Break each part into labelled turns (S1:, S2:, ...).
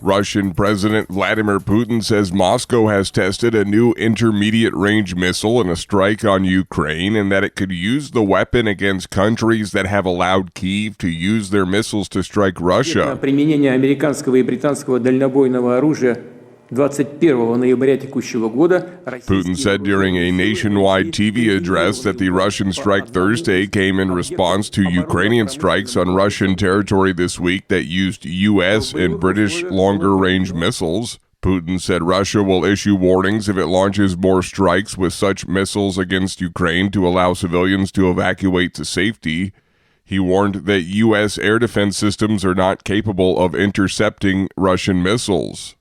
S1: Russian President Vladimir Putin says Moscow has tested a new intermediate-range missile in a strike on Ukraine and that it could use the weapon against countries that have allowed Kyiv to use their missiles to strike Russia.
S2: Применение американского и британского дальнобойного оружия 21 ноября текущего года.
S1: Putin said during a nationwide TV address that the Russian strike Thursday came in response to Ukrainian strikes on Russian territory this week that used U.S. and British longer-range missiles. Putin said Russia will issue warnings if it launches more strikes with such missiles against Ukraine to allow civilians to evacuate to safety. He warned that U.S. air defense systems are not capable of intercepting Russian missiles.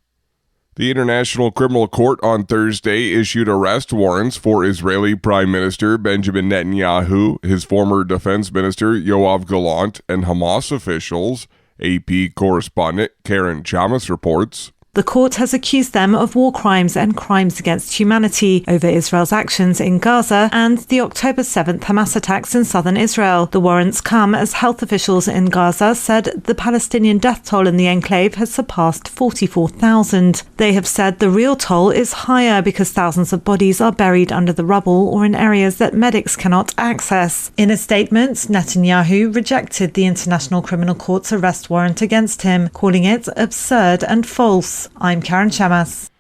S1: The International Criminal Court on Thursday issued arrest warrants for Israeli Prime Minister Benjamin Netanyahu, his former defense minister Yoav Gallant, and Hamas officials, AP correspondent Karen Chamas reports.
S3: The court has accused them of war crimes and crimes against humanity over Israel's actions in Gaza and the October 7th Hamas attacks in southern Israel. The warrants come as health officials in Gaza said the Palestinian death toll in the enclave has surpassed 44,000. They have said the real toll is higher because thousands of bodies are buried under the rubble or in areas that medics cannot access. In a statement, Netanyahu rejected the International Criminal Court's arrest warrant against him, calling it absurd and false. I'm Karen Chamas.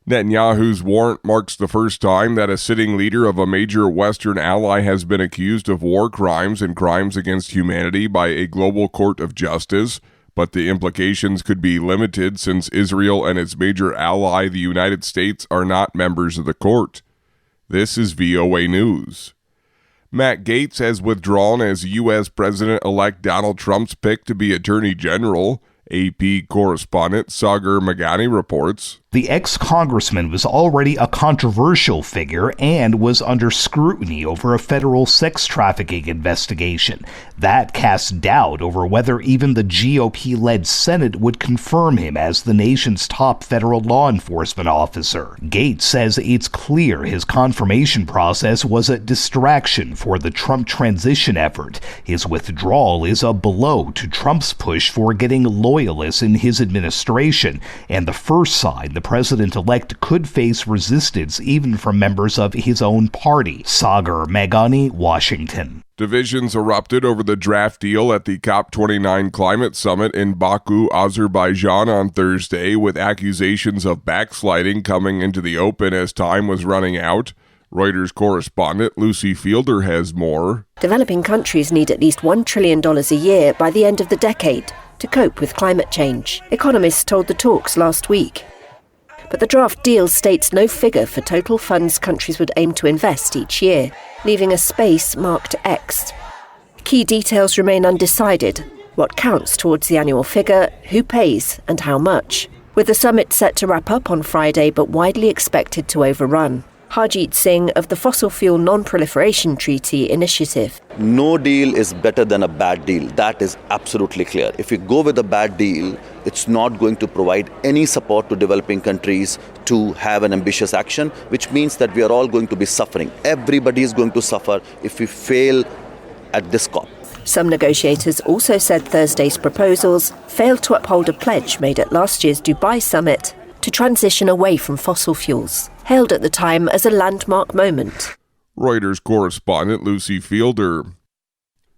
S1: Netanyahu's warrant marks the first time that a sitting leader of a major Western ally has been accused of war crimes and crimes against humanity by a global court of justice, but the implications could be limited since Israel and its major ally, the United States, are not members of the court. This is VOA News. Matt Gaetz has withdrawn as U.S. President-elect Donald Trump's pick to be Attorney General. AP correspondent Sagar Magani reports.
S4: The ex-congressman was already a controversial figure and was under scrutiny over a federal sex trafficking investigation. That cast doubt over whether even the GOP-led Senate would confirm him as the nation's top federal law enforcement officer. Gaetz says it's clear his confirmation process was a distraction for the Trump transition effort. His withdrawal is a blow to Trump's push for getting loyalists in his administration, and the first sign the president-elect could face resistance even from members of his own party. Sagar Magani, Washington.
S1: Divisions erupted over the draft deal at the COP29 climate summit in Baku, Azerbaijan on Thursday, with accusations of backsliding coming into the open as time was running out. Reuters correspondent Lucy Fielder has more.
S5: Developing countries need at least $1 trillion a year by the end of the decade to cope with climate change, economists told the talks last week. But the draft deal states no figure for total funds countries would aim to invest each year, leaving a space marked X. Key details remain undecided: what counts towards the annual figure, who pays, and how much. With the summit set to wrap up on Friday but widely expected to overrun. Harjeet Singh of the Fossil Fuel Non-Proliferation Treaty Initiative.
S6: No deal is better than a bad deal. That is absolutely clear. If you go with a bad deal, it's not going to provide any support to developing countries to have an ambitious action, which means that we are all going to be suffering. Everybody is going to suffer if we fail at this COP.
S5: Some negotiators also said Thursday's proposals failed to uphold a pledge made at last year's Dubai summit to transition away from fossil fuels, hailed at the time as a landmark moment.
S1: Reuters correspondent Lucy Fielder.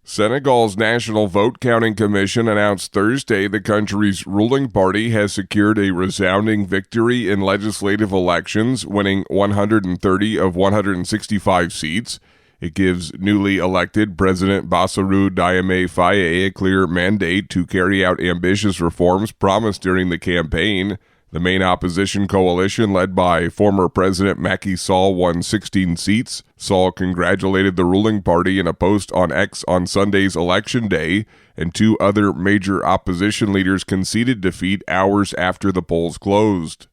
S1: Senegal's National Vote Counting Commission announced Thursday the country's ruling party has secured a resounding victory in legislative elections, winning 130 of 165 seats. It gives newly elected President Bassirou Diomaye Faye a clear mandate to carry out ambitious reforms promised during the campaign. The main opposition coalition, led by former President Macky Sall, won 16 seats. Sall congratulated the ruling party in a post on X on Sunday's election day, and two other major opposition leaders conceded defeat hours after the polls closed.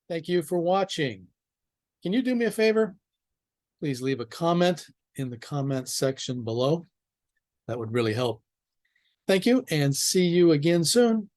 S7: Thank you for watching. Can you do me a favor? Please leave a comment in the comment section below. That would really help. Thank you, and see you again soon.